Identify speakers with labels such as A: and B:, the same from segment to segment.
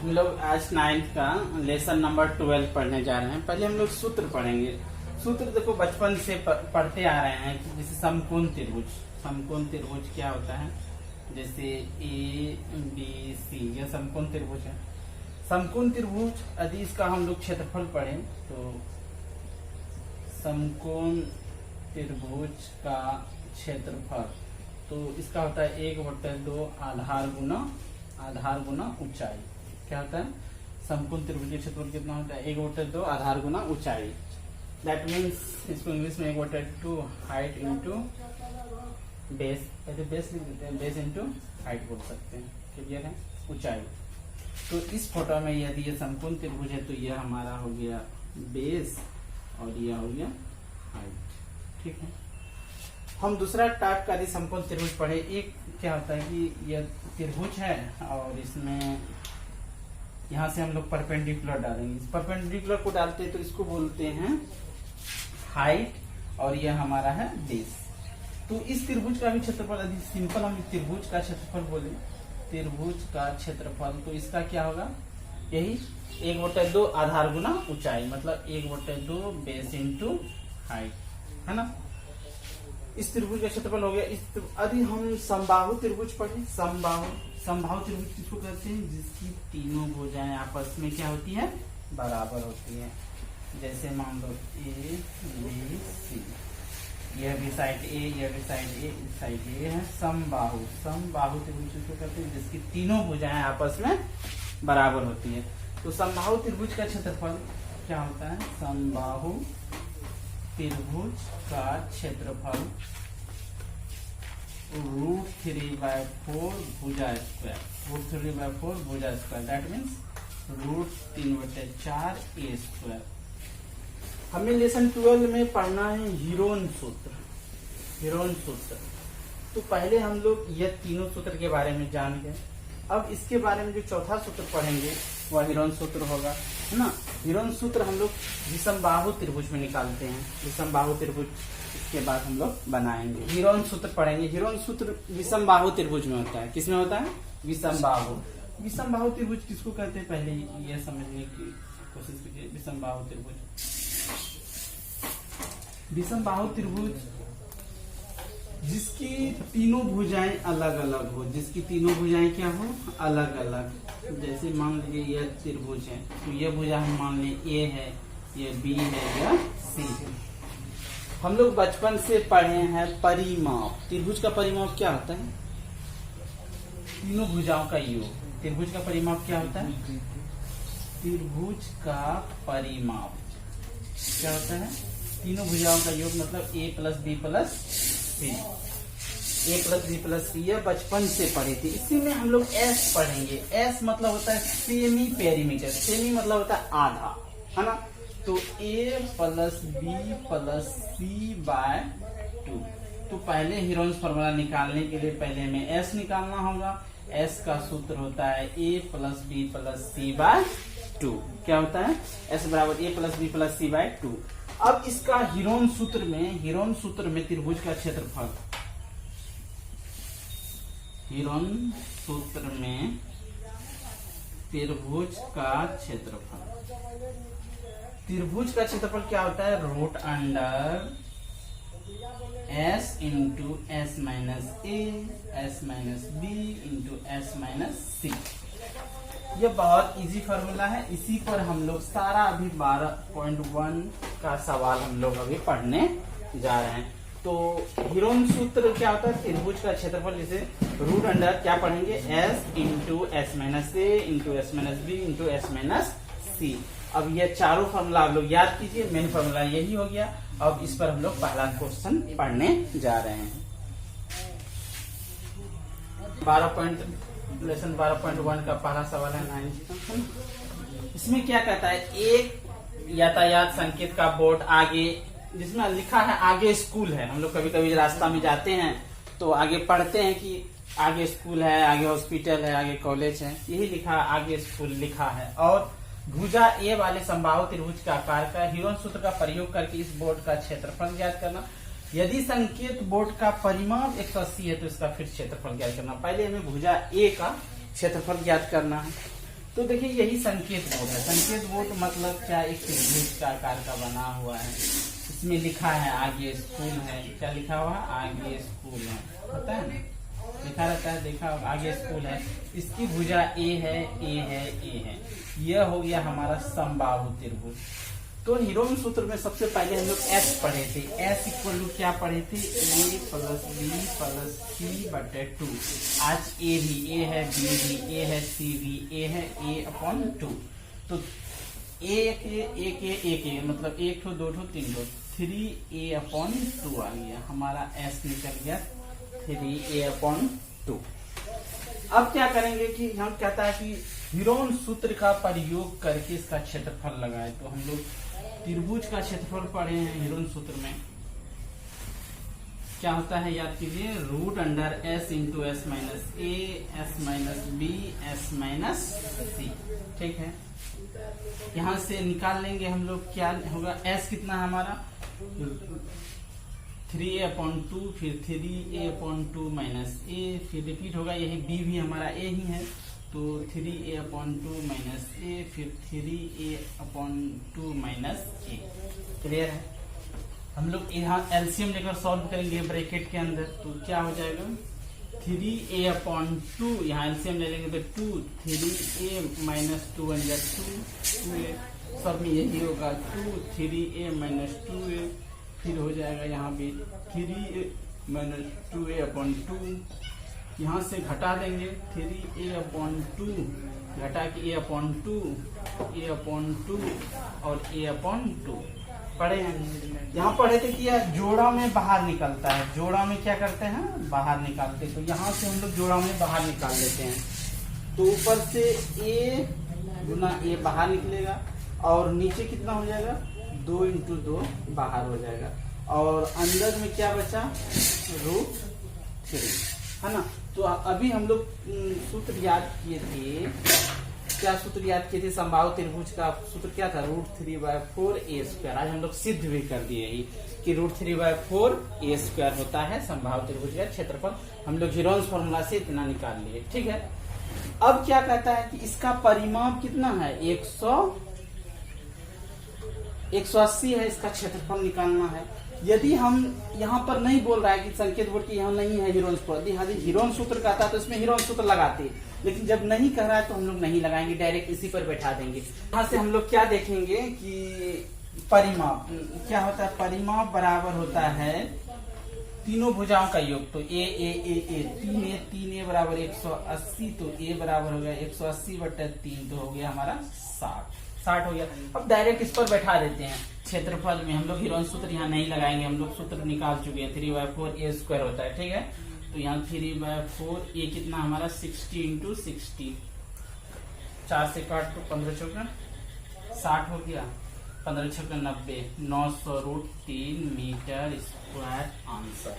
A: हम लोग आज 9th का लेसन नंबर 12 पढ़ने जा रहे हैं। पहले हम लोग सूत्र पढ़ेंगे। सूत्र देखो बचपन से पढ़ते आ रहे हैं कि जैसे समकोण त्रिभुज। समकोण त्रिभुज क्या होता है? जैसे ए बी सी, यह समकोण त्रिभुज है। समकोण त्रिभुज यदि इसका हम लोग क्षेत्रफल पढ़ें तो समकोण त्रिभुज का क्षेत्रफल तो इसका होता है 1/2 आधार गुना ऊंचाई। क्या होता है? समकोण त्रिभुज का क्षेत्रफल कितना होता है? 1/2 आधार गुना ऊंचाई। दैट मीन्स इसको इंग्लिश में 1/2 हाइट इंटू बेस, ऐसे बेस लिख देते हैं, बेस इंटू हाइट बोल सकते हैं। क्लियर है? ऊंचाई। तो इस फोटो में यदि ये समकोण त्रिभुज है तो यह हमारा हो गया बेस और यह हो गया हाइट। ठीक है। हम दूसरा टाइप का समकोण त्रिभुज पढ़े। एक क्या होता है कि यह त्रिभुज है और इसमें यहाँ से हम लोग परपेंडिकुलर डालेंगे। इस परपेंडिकुलर को डालते हैं तो इसको बोलते हैं हाइट और यह हमारा है बेस। तो इस त्रिभुज का भी क्षेत्रफल, यदि सिंपल हम त्रिभुज का क्षेत्रफल बोले, त्रिभुज का क्षेत्रफल तो इसका क्या होगा? यही 1/2 आधार गुना ऊंचाई, मतलब 1/2 बेस इंटू हाइट, है ना। इस त्रिभुज का क्षेत्रफल हो गया। यदि हम समबाहु त्रिभुज पढ़े, समबाहु त्रिभुज किसको कहते हैं? जिसकी तीनों भुजाएं आपस में क्या होती है? बराबर होती है। जैसे मान लो ए बी सी, यह भी साइड ए, यह भी साइड ए, इस साइड ए है। समबाहु त्रिभुज किसको कहते हैं? जिसकी तीनों भुजाएं आपस में बराबर होती है। तो समबाहु त्रिभुज का क्षेत्रफल क्या होता है? समबाहु त्रिभुज का क्षेत्रफल √3/4 भुजा स्क्वायर, √3/4 भुजा square. That means √3/4 A square. हमें लेसन 12 में पढ़ना है हीरोन सूत्र। तो पहले हम लोग यह तीनों सूत्र के बारे में जान गए। अब इसके बारे में जो चौथा सूत्र पढ़ेंगे वह हीरोन सूत्र होगा, है ना। हीरोन सूत्र हम लोग विषमबाहु त्रिभुज में निकालते हैं। विषमबाहु त्रिभुज इसके बाद हम लोग बनाएंगे। हीरोन सूत्र पढ़ेंगे। हीरोन सूत्र विषमबाहु त्रिभुज में होता है। किसमें होता है? विषमबाहु। विषमबाहु त्रिभुज किसको कहते हैं? पहले यह समझने की कोशिश कीजिए। विषमबाहु त्रिभुज जिसकी तीनों भुजाएं अलग अलग हो। जिसकी तीनों भुजाएं क्या हो? अलग अलग। जैसे मान लीजिए यह त्रिभुज है तो यह भुजा हम मान लें ए है, यह बी है, यह सी है। हम लोग बचपन से पढ़े हैं परिमाप। त्रिभुज का परिमाप क्या होता है? तीनों भुजाओं का योग। त्रिभुज का परिमाप क्या होता है? त्रिभुज का परिमाप क्या होता है? तीनों भुजाओं का योग, मतलब a + b + c। a + b + c यह बचपन से पढ़े थे। इसी में हम लोग s पढ़ेंगे। s मतलब होता है सेमी पेरीमीटर। सेमी मतलब होता है आधा, है ना। तो a + b + c/2। तो पहले हीरोन्स फॉर्मूला निकालने के लिए पहले हमें s निकालना होगा। s का सूत्र होता है a + b + c/2। क्या होता है? s बराबर a + b + c/2। अब इसका हीरोन सूत्र में त्रिभुज का क्षेत्रफल, हीरोन सूत्र में त्रिभुज का क्षेत्रफल क्या होता है? √s into s - a s - b into s - c। यह बहुत इजी फॉर्मूला है। इसी पर हम लोग सारा अभी 12.1 का सवाल हम लोग अभी पढ़ने जा रहे हैं। तो हीरोन सूत्र क्या होता है? त्रिभुज का क्षेत्रफल, जैसे √, क्या पढ़ेंगे? s into s - a into s - b into s - c। अब ये चारों फॉर्मूला आप लोग याद कीजिए। मेन फॉर्मूला यही हो गया। अब इस पर हम लोग पहला क्वेश्चन पढ़ने जा रहे हैं। लेसन 12.1 का पहला सवाल है 9th। इसमें क्या कहता है? एक यातायात संकेत का बोर्ड आगे, जिसमें लिखा है आगे स्कूल है। हम लोग कभी कभी रास्ता में जाते हैं तो आगे पढ़ते हैं कि आगे स्कूल है, आगे हॉस्पिटल है, आगे कॉलेज है। यही लिखा, आगे स्कूल लिखा है। और भुजा ए वाले समबाहु त्रिभुज का आकार का हीरोन सूत्र का प्रयोग करके इस बोर्ड का क्षेत्रफल ज्ञात करना। यदि संकेत बोर्ड का परिमाप 180 है तो इसका फिर क्षेत्रफल ज्ञात करना। पहले हमें भुजा ए का क्षेत्रफल ज्ञात करना है। तो देखिए यही संकेत बोध है। संकेत बोध मतलब क्या, एक त्रिभुज का आकार का बना हुआ है, इसमें लिखा है आगे स्कूल है। क्या लिखा हुआ है? आगे स्कूल है, पता है ना, लिखा रहता है, देखा आगे स्कूल है। इसकी भुजा ए है, ए है, ए है। यह हो गया हमारा समबाहु त्रिभुज। तो हीरोन सूत्र में सबसे पहले हम लोग एस पढ़े थे। एस इक्वल टू क्या पढ़े थे? ए प्लस बी प्लस सी बटे 2। आज ए भी ए है, बी भी ए है, सी भी ए है, ए अपॉन 2। तो एक मतलब 1 ठो 2 ठो 3 ठो 3a अपॉन 2 आ गया हमारा। एस निकल गया 3a अपॉन 2। अब क्या करेंगे कि हम कहता है कि हीरोन सूत्र का प्रयोग करके इसका क्षेत्रफल लगाए। तो हम लोग त्रिभुज का क्षेत्रफल पढ़े हैं हीरोन सूत्र में। क्या होता है याद कीजिए, root under S into S minus A, S minus B, S minus C. ठीक है, यहां से निकाल लेंगे हम लोग। क्या होगा? एस कितना है हमारा? 3a अपॉन 2, फिर 3a अपॉन 2 माइनस ए, फिर रिपीट होगा। यही b भी हमारा a ही है, तो 3a अपॉन 2 माइनस ए, फिर 3a अपॉन 2 माइनस ए। क्लियर है? हम लोग यहाँ एलसीएम लेकर सॉल्व करेंगे ब्रैकेट के अंदर। तो क्या हो जाएगा? 3a अपॉन 2, यहाँ एलसीएम ले लेंगे तो 2, 3a माइनस 2 अंडर 2a, सब में यही होगा 2, 3a माइनस 2a, फिर हो जाएगा यहाँ पे 3a माइनस 2a अपॉन 2। यहाँ से घटा देंगे 3a अपॉन 2, घटा के a अपॉन 2, a अपॉन 2 और a अपॉन 2 पढ़े हैं। यहाँ पढ़े थे कि यह जोड़ा में बाहर निकलता है। जोड़ा में क्या करते हैं? बाहर निकालते हैं। तो यहाँ से हम लोग जोड़ा में बाहर निकाल लेते हैं। तो ऊपर से a गुना a बाहर निकलेगा और नीचे कितना हो जाएगा? 2 इंटू 2 बाहर हो जाएगा और अंदर में क्या बचा? √3, है ना। तो अभी हम लोग सूत्र याद किए थे। क्या सूत्र याद किए थे? समबाहु त्रिभुज का सूत्र क्या था? √3/4a²। आज हम लोग सिद्ध भी कर दिए ही कि √3/4a² होता है समबाहु त्रिभुज का क्षेत्रफल। हम लोग हीरोन्स फॉर्मूला से इतना निकाल लिए। ठीक है, अब क्या कहता है कि इसका परिमाप कितना है? 180 है। इसका क्षेत्रफल निकालना है। यदि हम यहाँ पर नहीं बोल रहा है कि संकेत बोर्ड की यहाँ नहीं है हीरोन सूत्र, यदि हीरोन सूत्र का आता तो इसमें हीरोन सूत्र लगाते, लेकिन जब नहीं कह रहा है तो हम लोग नहीं लगाएंगे, डायरेक्ट इसी पर बैठा देंगे। यहाँ से हम लोग क्या देखेंगे कि परिमाप क्या होता है? परिमाप बराबर होता है तीनों भुजाओं का योग। तो ए 3a बराबर 180, तो a बराबर हो गया 180/3, तो हो गया हमारा 60 हो गया। अब डायरेक्ट इस पर बैठा देते हैं क्षेत्रफल में। हम लोग हीरोन सूत्र यहाँ नहीं लगाएंगे, हम लोग सूत्र निकाल चुके हैं। 3/4a² होता है। ठीक है, तो यहाँ 3/4 कितना हमारा? 60 इंटू 60, 4 से काट तो 15 चौका 60 हो गया, 15 छक्का 90, 900√3 मीटर स्क्वायर आंसर।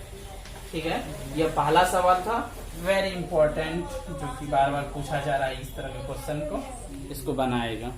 A: ठीक है, यह पहला सवाल था, वेरी इंपॉर्टेंट, जो कि बार बार पूछा जा रहा है। इस तरह के क्वेश्चन को इसको बनाएगा।